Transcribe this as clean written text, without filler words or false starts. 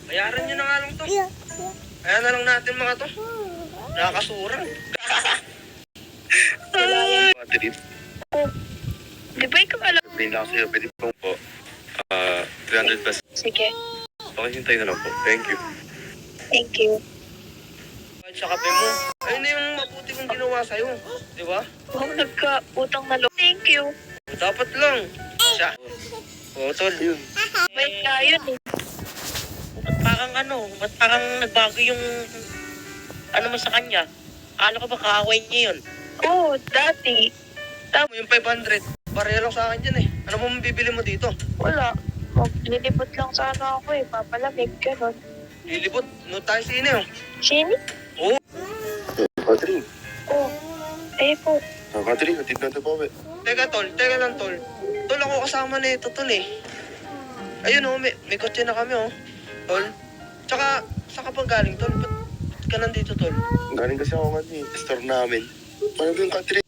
Bayaran nyo na nga lang to. Kaya na lang natin mga to. Nakakasura. Madrid. Di ba ikaw alam? Sabihin lang sa'yo, pwede po po. 300 pesos. Sige. Okay, hintay na lang po. Thank you. Thank you. Kahit sa kape mo. Ayun na yung mabuti kong ginawa sa'yo. Di ba? Huwag nagka-utang na loob. Thank you. Dapat lang. Siya. Oo, tol. Yun. Bait nga yun eh. Ba't parang nagbago yung ano mo sa kanya? Akala ko ba kaaway niya yun? Oo, dati. Yung 500, pareho lang sa akin yan eh. Ano mo mabibili mo dito? Wala. Maglilibot lang sana ako eh. Papalamig, gano'n. Lilibot, no tayo sine oh. Sini? Catherine. Oo. Eh po. Catherine, hatid natin po. Teka lang tol. Tol, ako kasama na ito tol eh. Ayun oh, may kotse na kami oh. Tol. Tsaka, saan ka pang galing tol? Ba't ka nandito tol? Galing kasi ako nga ni store namin. Ano ba yung Catherine?